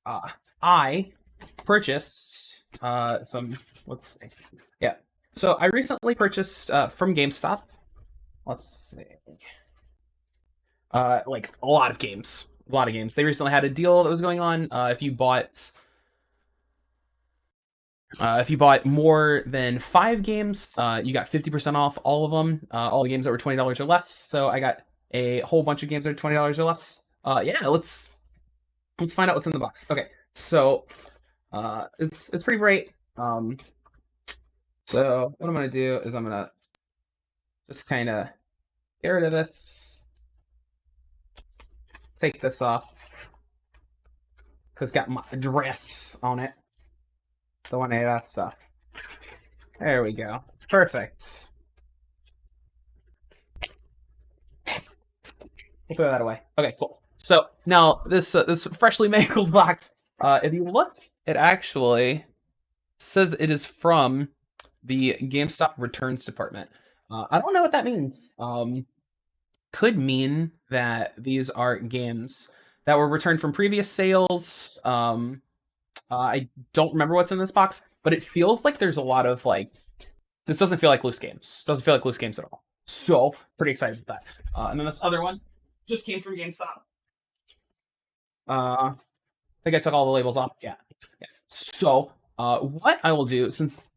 uh, I purchased some. Let's see. Yeah. So I recently purchased from GameStop. Let's see. Like a lot of games. A lot of games. They recently had a deal that was going on. If you bought more than 5 games, you got 50% off all of them. All the games that were $20 or less. So I got a whole bunch of games that are $20 or less. Yeah, let's find out what's in the box. Okay, so it's pretty great. So what I'm gonna do is I'm gonna just kind of get rid of this, take this off because it's got my address on it. The one that stuff. There we go. Perfect. We'll throw that away. Okay, cool. So now this freshly mangled box. If you look, it actually says it is from the GameStop returns department. I don't know what that means. Could mean that these are games that were returned from previous sales. I don't remember what's in this box, but it feels like there's a lot of like. This doesn't feel like loose games. Doesn't feel like loose games at all. So pretty excited with that. And then this other one just came from GameStop. I think I took all the labels off. Yeah. So what I will do, since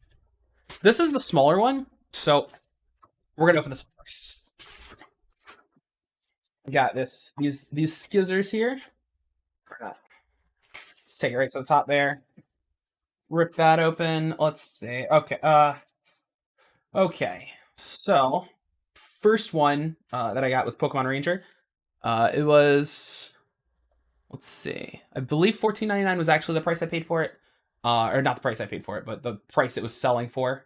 this is the smaller one, so we're gonna open this first. We got these skizzers here. Just take it right to the top there. Rip that open. Let's see. Okay. Okay. So first one that I got was Pokemon Ranger. It was, let's see, I believe $14.99 was actually the price I paid for it. Or not the price I paid for it, but the price it was selling for.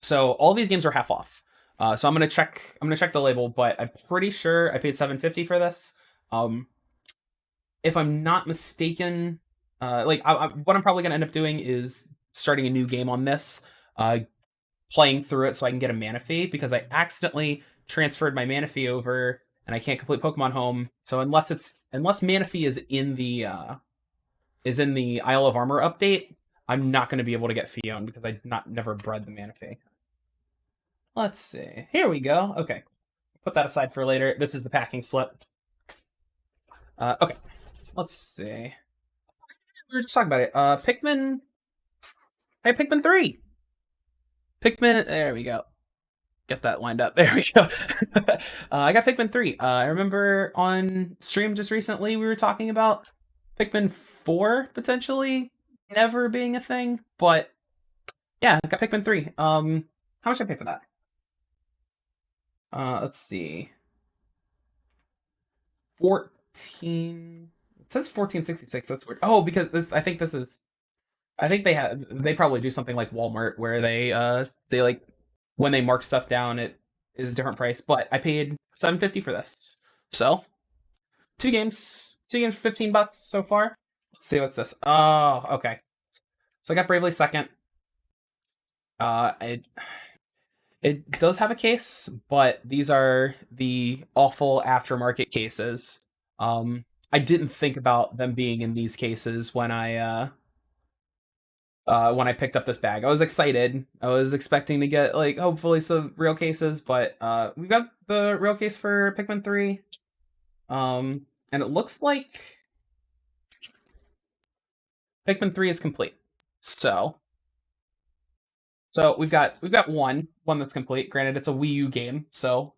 So all these games were half off. So I'm gonna check the label, but I'm pretty sure I paid $7.50 for this. If I'm not mistaken, what I'm probably gonna end up doing is starting a new game on this, playing through it so I can get a mana fee, because I accidentally transferred my mana fee over and I can't complete Pokemon Home. So unless mana fee is in the Isle of Armor update, I'm not going to be able to get Fion because I never bred the mana fee. Let's see. Here we go. Okay. Put that aside for later. This is the packing slip. Okay. Let's see. We were just talking about it. Pikmin. Hey, Pikmin 3. Pikmin. There we go. Get that lined up. There we go. I got Pikmin 3. I remember on stream just recently we were talking about Pikmin 4 potentially never being a thing, but yeah, I got Pikmin 3. How much did I pay for that? Let's see. 14. It says 14.66. That's weird. Oh, because I think they probably do something like Walmart where they like when they mark stuff down it is a different price, but I paid $7.50 for this. So, two games for $15 so far. Let's see what's this. Oh, okay. So I got Bravely Second. It does have a case, but these are the awful aftermarket cases. I didn't think about them being in these cases when I picked up this bag. I was excited. I was expecting to get like hopefully some real cases, but we got the real case for Pikmin 3. And it looks like Pikmin 3 is complete. So we've got one that's complete. Granted, it's a Wii U game, so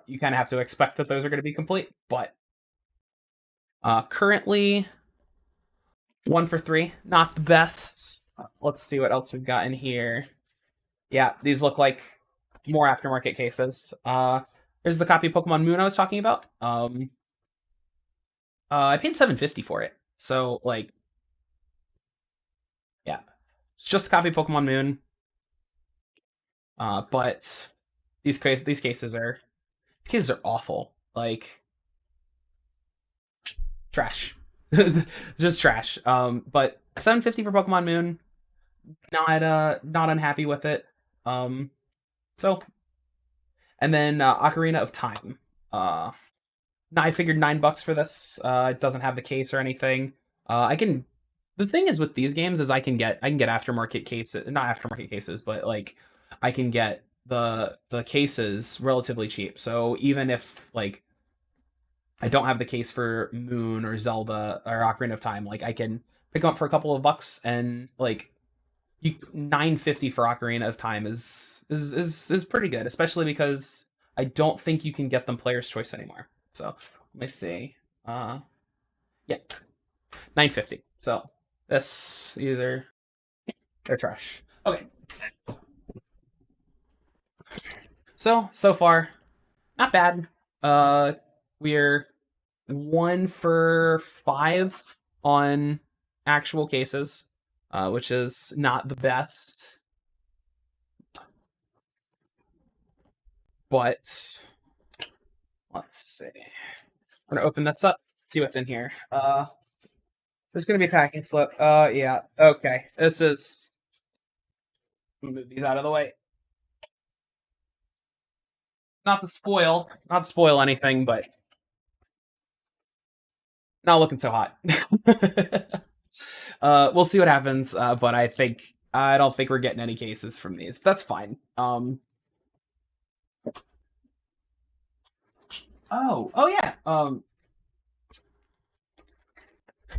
you kind of have to expect that those are going to be complete. But currently, 1 for 3, not the best. Let's see what else we've got in here. Yeah, these look like more aftermarket cases. There's the copy of Pokemon Moon I was talking about. I paid $7.50 for it, so like, yeah, it's just a copy of Pokemon Moon. But these cases are awful. Like trash. Just trash. But $7.50 for Pokemon Moon. Not unhappy with it. So and then Ocarina of Time. I figured $9 for this. It doesn't have the case or anything. I can. The thing is with these games is I can get aftermarket cases, not aftermarket cases, but like I can get the cases relatively cheap. So even if like I don't have the case for Moon or Zelda or Ocarina of Time, like I can pick them up for a couple of bucks and like 950 for Ocarina of Time is pretty good, especially because I don't think you can get them player's choice anymore. So let me see. Yeah, 950. So these are they're trash. Okay. So far, not bad. We're 1 for 5 on actual cases, which is not the best, but let's see. I'm gonna open this up, see what's in here. There's gonna be a packing slip. Yeah. Okay. This is. Move these out of the way. Not to spoil anything, but not looking so hot. We'll see what happens. But I don't think we're getting any cases from these. That's fine. Oh yeah.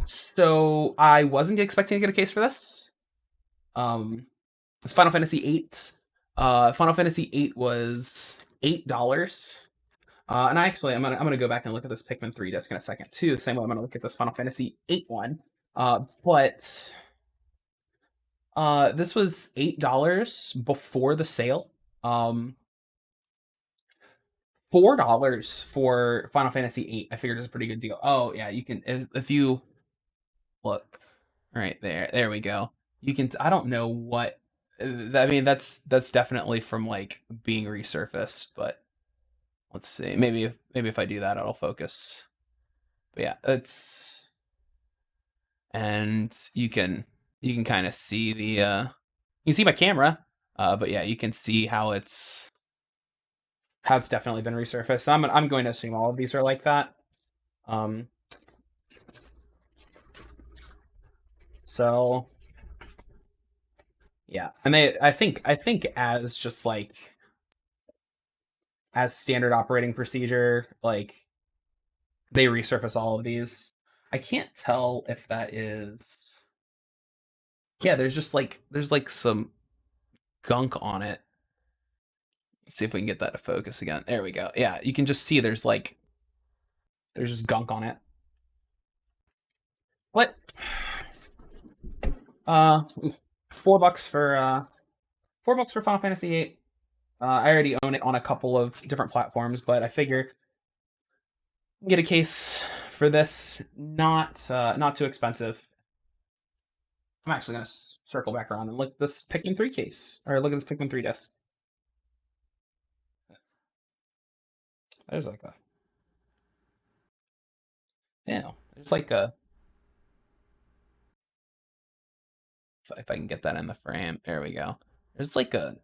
So I wasn't expecting to get a case for this. It's Final Fantasy VIII. Final Fantasy VIII was $8. And I'm gonna go back and look at this Pikmin 3 disc in a second too. The same way I'm gonna look at this Final Fantasy VIII one. But this was $8 before the sale. $4 for Final Fantasy VIII. I figured it was a pretty good deal. Oh yeah, you can if you look right there. There we go. You can. I don't know what. I mean, that's definitely from like being resurfaced, but let's see. Maybe if I do that, it'll focus. But yeah, it's and you can kind of see the you can see my camera, but yeah, you can see how it's definitely been resurfaced. I'm going to assume all of these are like that. Um, so yeah, and I think as just like as standard operating procedure, like they resurface all of these. I can't tell if that is. Yeah, there's like some gunk on it. Let's see if we can get that to focus again. There we go. Yeah, you can just see there's just gunk on it. What? Uh, $4 for $4 for Final Fantasy VIII. I already own it on a couple of different platforms, but I figure get a case for this, not too expensive. I'm actually gonna circle back around and look at this Pikmin 3 case, or look at this Pikmin 3 disc. There's like a yeah, there's like a if I can get that in the frame, there we go. There's like a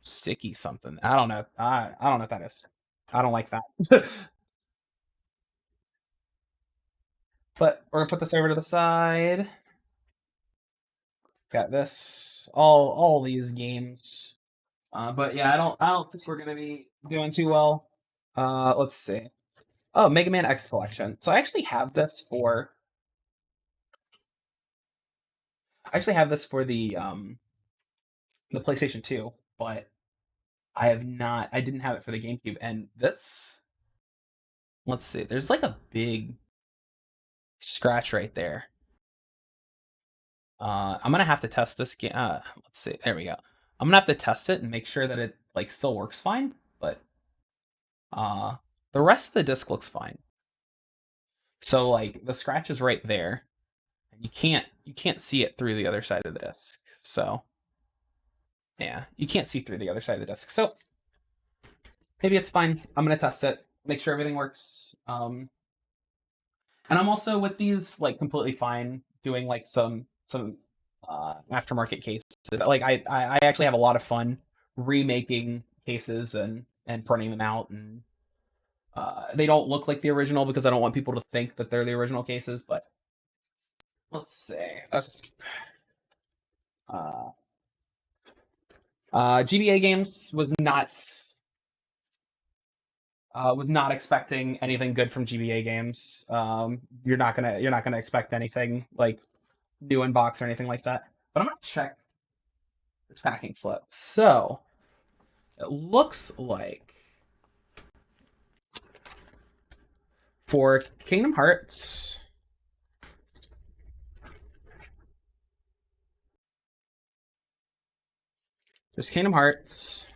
sticky something. I don't know. I don't know what that is. I don't like that. But we're gonna put this over to the side. Got this. All these games. But yeah, I don't think we're gonna be doing too well. Let's see. Oh, Mega Man X Collection. So I actually have this for the PlayStation 2, but I didn't have it for the GameCube. And this, let's see. There's like a big scratch right there. I'm gonna have to test this game. Let's see. There we go. I'm gonna have to test it and make sure that it like still works fine. But uh, the rest of the disc looks fine. So like the scratch is right there, and you can't see it through the other side of the disc. So yeah, you can't see through the other side of the disc. So maybe it's fine. I'm gonna test it, make sure everything works. And I'm also with these like completely fine doing like some aftermarket cases. Like I actually have a lot of fun remaking cases and printing them out and They don't look like the original because I don't want people to think that they're the original cases, but let's see. Uh, GBA games was not expecting anything good from GBA games. You're not gonna expect anything like new in box or anything like that. But I'm gonna check this packing slip. So it looks like for Kingdom Hearts, there's Kingdom Hearts,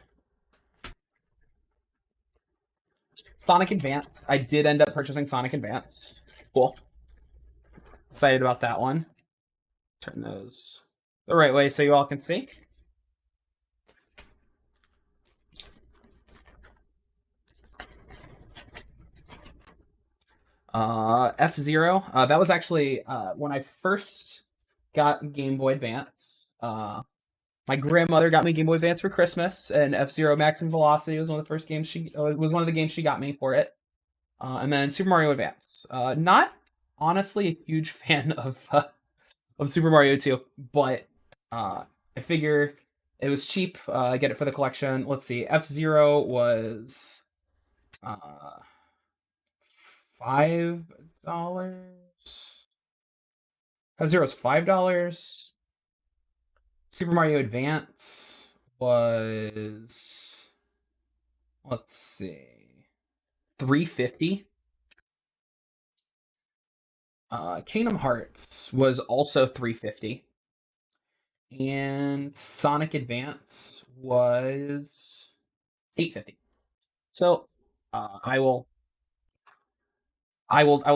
Sonic Advance. I did end up purchasing Sonic Advance. Cool. Excited about that one. Turn those the right way so you all can see. F-Zero. That was actually when I first got Game Boy Advance. My grandmother got me Game Boy Advance for Christmas, and F-Zero Maximum Velocity was one of the first games she was one of the games she got me for it. And then Super Mario Advance. Not honestly a huge fan of Super Mario 2, but I figure it was cheap. I get it for the collection. Let's see. F-Zero was $5. F-Zero was $5. Super Mario Advance was, let's see, $3.50. Kingdom Hearts was also $3.50. And Sonic Advance was $8.50. So I will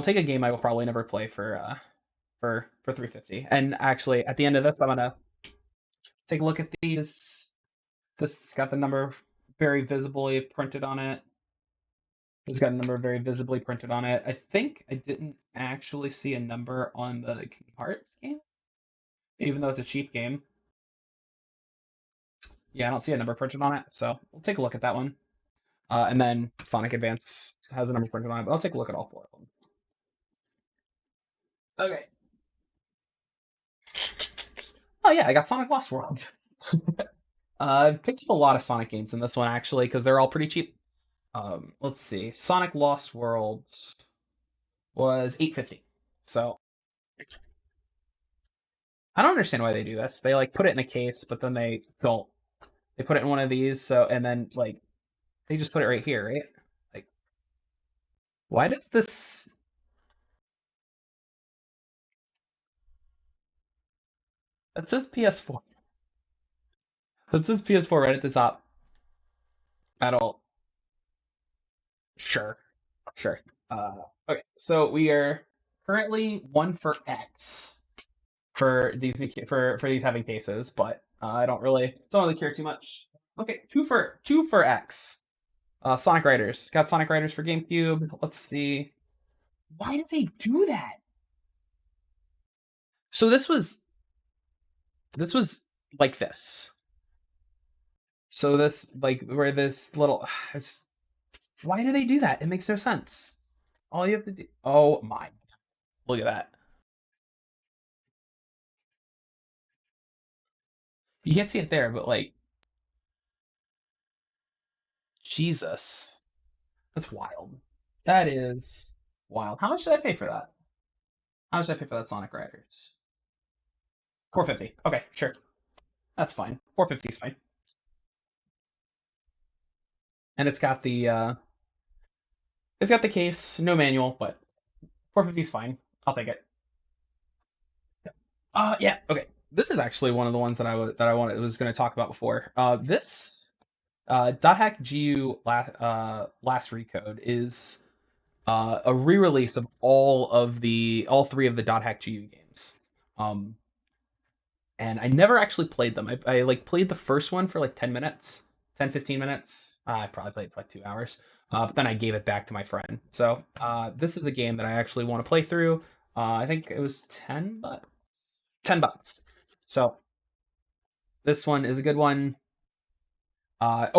take a game I will probably never play for $3.50. And actually, at the end of this, I'm gonna take a look at these. This has got the number very visibly printed on it. It's got a number very visibly printed on it. I think I didn't actually see a number on the Kingdom Hearts game, even though it's a cheap game. Yeah, I don't see a number printed on it, so we'll take a look at that one. And then Sonic Advance has a number printed on it, but I'll take a look at all four of them. Okay. Oh yeah, I got Sonic Lost World. I've picked up a lot of Sonic games in this one actually because they're all pretty cheap. Let's see. Sonic Lost World was $8.50. So I don't understand why they do this. They like put it in a case, but then they don't. They put it in one of these, so and then like they just put it right here, right? Like, why does this? That says PS4. That says PS4 right at the top. At all. Sure, sure. Okay, so we are currently one for X for these for these having cases, but I don't really care too much. Okay, two for X. Sonic Riders. Got Sonic Riders for GameCube. Let's see. Why did they do that? So this was like this. So this like where this little it's, why do they do that? It makes no sense. All you have to do. Oh my. Look at that. You can't see it there, but like Jesus. That's wild. That is wild. How much did I pay for that? How much did I pay for that Sonic Riders? 450. Okay, sure. That's fine. 450 is fine. And it's got the case, no manual, but 450 is fine. I'll take it. Yeah, okay. This is actually one of the ones that I was going to talk about before. This dot hack GU last recode is a re-release of all three of the dot hack GU games. Um, and I never actually played them. I like played the first one for like 10 minutes, 10-15 minutes. I probably played for like 2 hours. But then I gave it back to my friend. So this is a game that I actually want to play through. I think it was $10. $10. So this one is a good one. I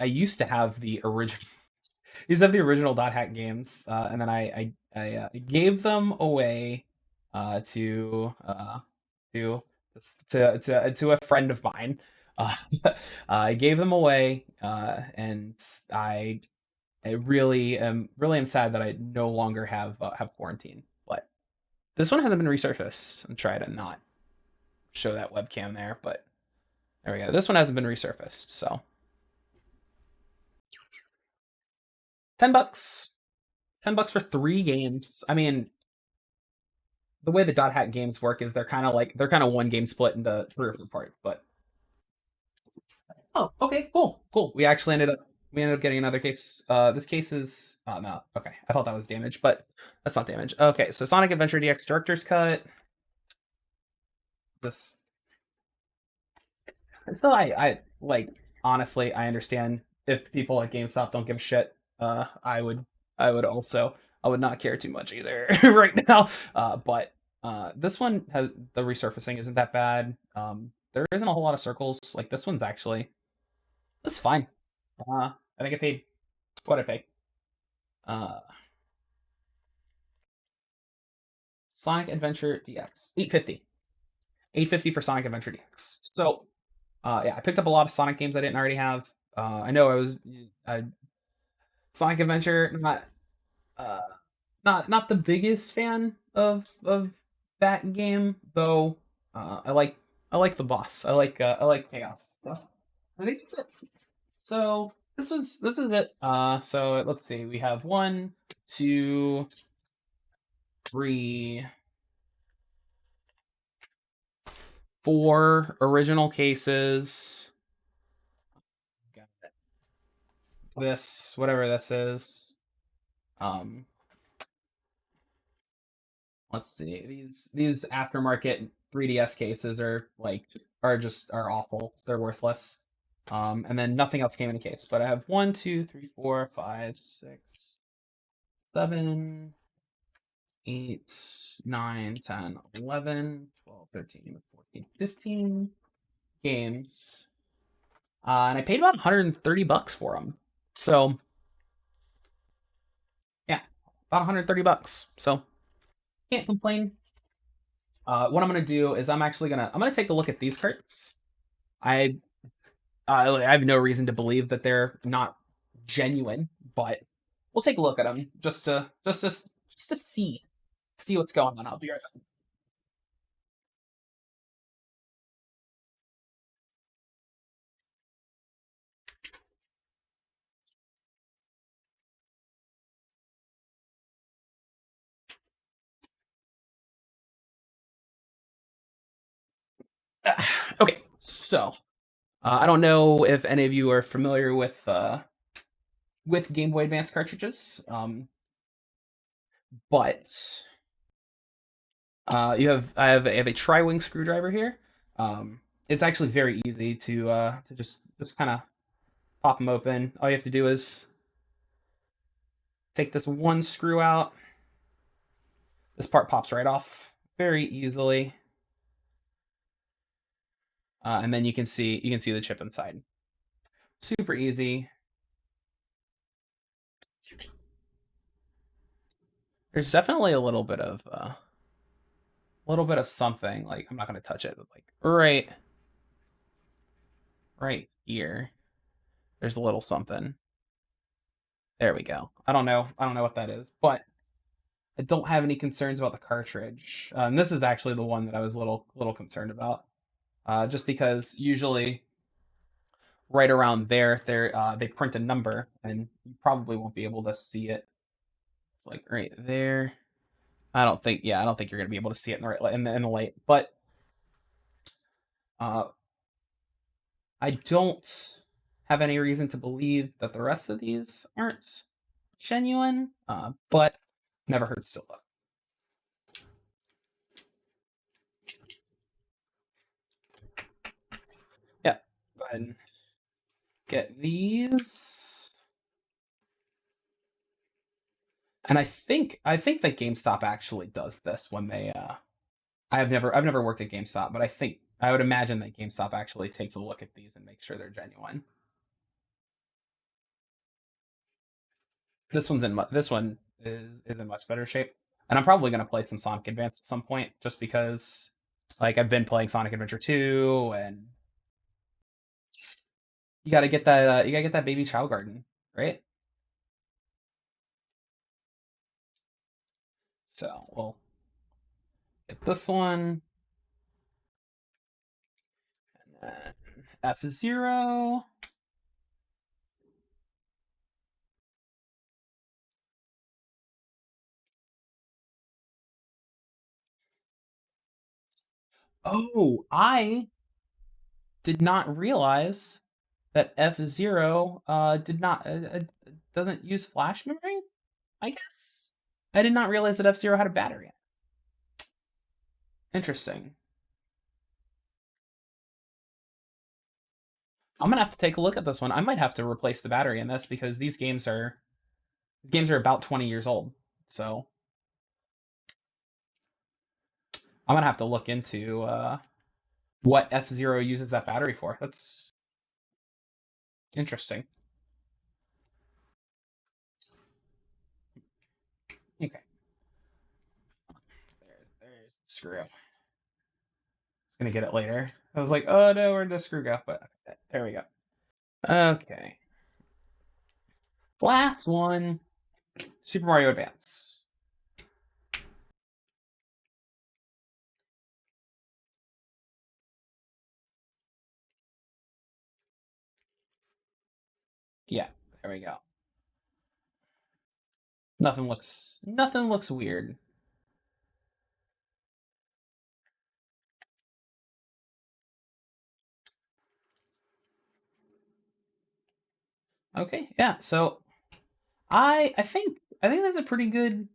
used to have the original. These are the original Dot Hack games, and then I gave them away to to to a friend of mine. Uh, I gave them away, and I I really am sad that I no longer have quarantine. But this one hasn't been resurfaced. I'm trying to not show that webcam there, but there we go. This one hasn't been resurfaced, so $10. $10 for 3 games. I mean, the way the dot hack games work is they're kind of one game split into 3 or 4 parts. But oh, okay, cool. We ended up getting another case. This case is no, okay. I thought that was damage, but that's not damage. Okay, so Sonic Adventure DX Director's Cut. This and so I like honestly I understand if people at GameStop don't give a shit. I would not care too much either right now. But this one has the resurfacing isn't that bad. There isn't a whole lot of circles. Like this one's actually this is fine. I think I paid what I paid. Uh, Sonic Adventure DX 850. 850 for Sonic Adventure DX. So yeah, I picked up a lot of Sonic games I didn't already have. I know I Sonic Adventure uh not the biggest fan of that game though. I like the boss. I like Chaos. So, I think that's it. So this was it. So let's see. We have one, two, three, four original cases. Got this, whatever this is. Um, let's see. These aftermarket 3DS cases are awful. They're worthless. And then nothing else came in a case. But I have 1, 2, 3, 4, 5, 6, 7, 8, 9, 10, 11, 12, 13, 14, 15 games. And I paid about $130 for them. So yeah, about $130. So can't complain. What I'm gonna do is I'm gonna take a look at these carts. I I have no reason to believe that they're not genuine, but we'll take a look at them just to see what's going on. I'll be right back. Okay, so I don't know if any of you are familiar with Game Boy Advance cartridges, but I have a tri-wing screwdriver here. It's actually very easy to just kind of pop them open. All you have to do is take this one screw out. This part pops right off very easily, and then you can see the chip inside. Super easy. There's definitely a little bit of something. Like I'm not gonna touch it, but like right here. There's a little something. There we go. I don't know what that is, but I don't have any concerns about the cartridge. And this is actually the one that I was a little concerned about, just because usually right around there they print a number and you probably won't be able to see it. It's like right there. I don't think you're gonna be able to see it in the right in the light, but uh, I don't have any reason to believe that the rest of these aren't genuine. But never hurts to look. Yeah, go ahead and get these. And I think that GameStop actually does this when they I've never worked at GameStop, but I would imagine that GameStop actually takes a look at these and makes sure they're genuine. this one is in much better shape, and I'm probably gonna play some Sonic Advance at some point, just because like I've been playing Sonic Adventure 2, and you gotta get that baby Chow Garden, right? So we'll get this one, and then F-Zero. Oh, I did not realize that F-Zero did not doesn't use flash memory, I guess. I did not realize that F-Zero had a battery. Interesting. I'm gonna have to take a look at this one. I might have to replace the battery in this because these games are about 20 years old. So I'm gonna have to look into what F-Zero uses that battery for. That's interesting. Okay. There's the screw. I was gonna get it later. I was like, oh no, where'd the screw go? But there we go. Okay. Last one. Super Mario Advance. Yeah, there we go. Nothing looks weird. Okay, yeah. So I think that's a pretty good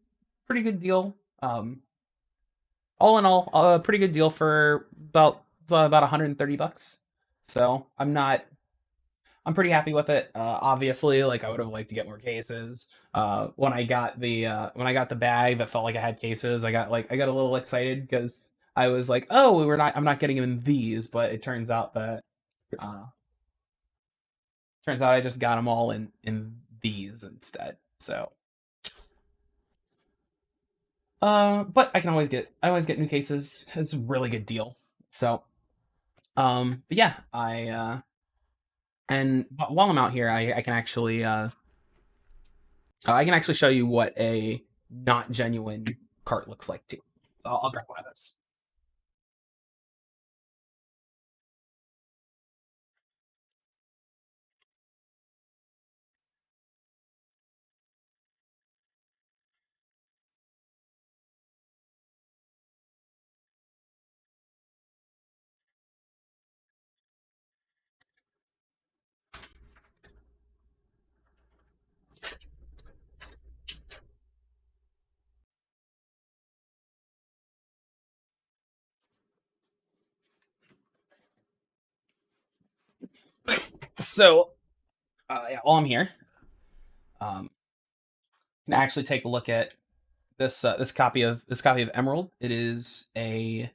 deal. All in all, a pretty good deal for about 130 bucks. So I'm pretty happy with it. Obviously, like I would have liked to get more cases. When I got the bag that felt like I had cases, I got a little excited because I was like, oh, I'm not getting them in these, but it uh, turns out I just got them all in these instead. So, but I always get new cases. It's a really good deal. So, but yeah, and while I'm out here, I can actually show you what a not genuine cart looks like too. So I'll grab one of those. So yeah, while I'm here, can actually take a look at this copy of Emerald. It is a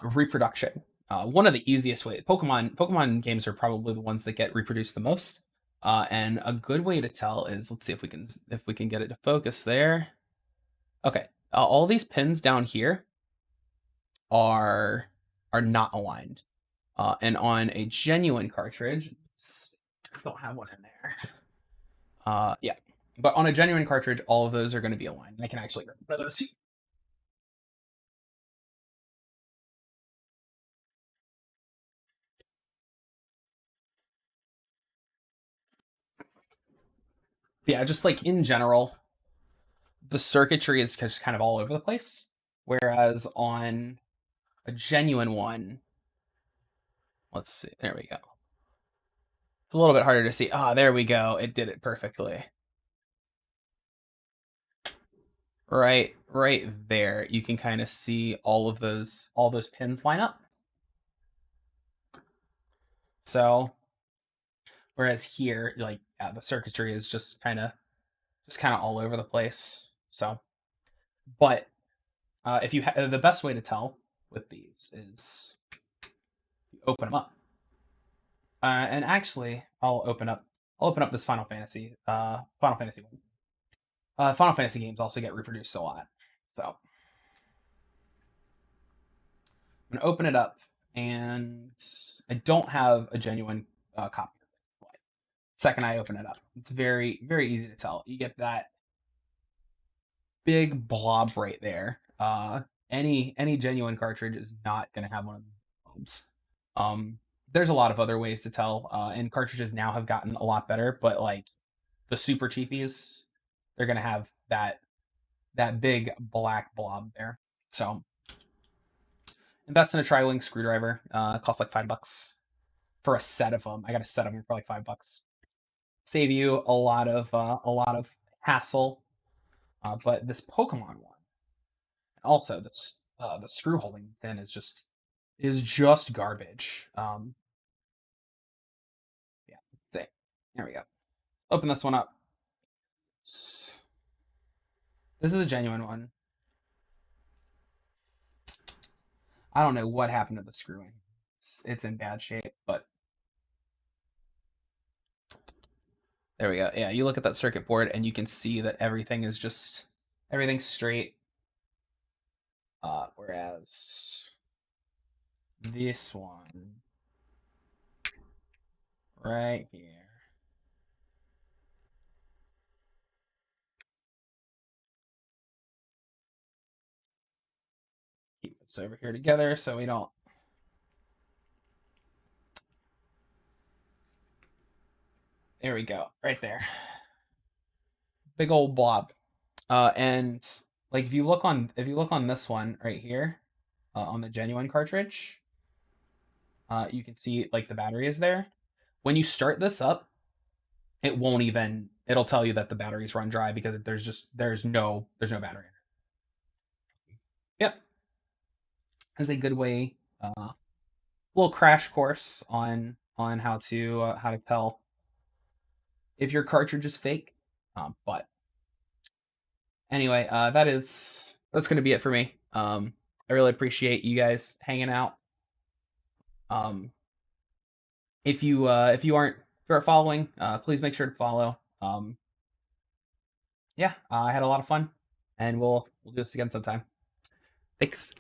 reproduction. One of the easiest ways Pokemon games are probably the ones that get reproduced the most. And a good way to tell is let's see if we can get it to focus there. Okay, all these pins down here are are not aligned. And on a genuine cartridge, don't have one in there. Yeah, but on a genuine cartridge, all of those are going to be aligned. I can actually grab one of those. Yeah, just like in general, the circuitry is just kind of all over the place. Whereas on a genuine one, let's see, there we go. It's a little bit harder to see. Ah, there we go. It did it perfectly. Right there. You can kind of see all those pins line up. So whereas here, like yeah, the circuitry is just kind of all over the place. So, but if you the best way to tell with these is you open them up. And actually, I'll open up this Final Fantasy one. Final Fantasy games also get reproduced a lot. So I'm gonna open it up, and I don't have a genuine copy of it. But second I open it up, it's very very easy to tell. You get that big blob right there. Any genuine cartridge is not gonna have one of these blobs. Um, there's a lot of other ways to tell, and cartridges now have gotten a lot better. But like the super cheapies, they're gonna have that big black blob there. So invest in a tri-wing screwdriver. It costs like $5 for a set of them. I got a set of them for like $5. Save you a lot of hassle. But this Pokemon one, also the screw holding pin is just garbage. Yeah, there we go. Open this one up. This is a genuine one. I don't know what happened to the screwing. It's in bad shape, but there we go. Yeah, you look at that circuit board and you can see that everything's straight. Whereas this one right here. Keep this over here together so we don't. There we go, right there. Big old blob. And like if you look on this one right here, on the genuine cartridge, you can see like the battery is there. When you start this up, it won't even. It'll tell you that the batteries run dry because there's no battery in it. Yep, is a good way. Little crash course on how to tell if your cartridge is fake. But anyway, that's gonna be it for me. I really appreciate you guys hanging out. Um, if you aren't following, please make sure to follow. Yeah, I had a lot of fun, and we'll do this again sometime. Thanks.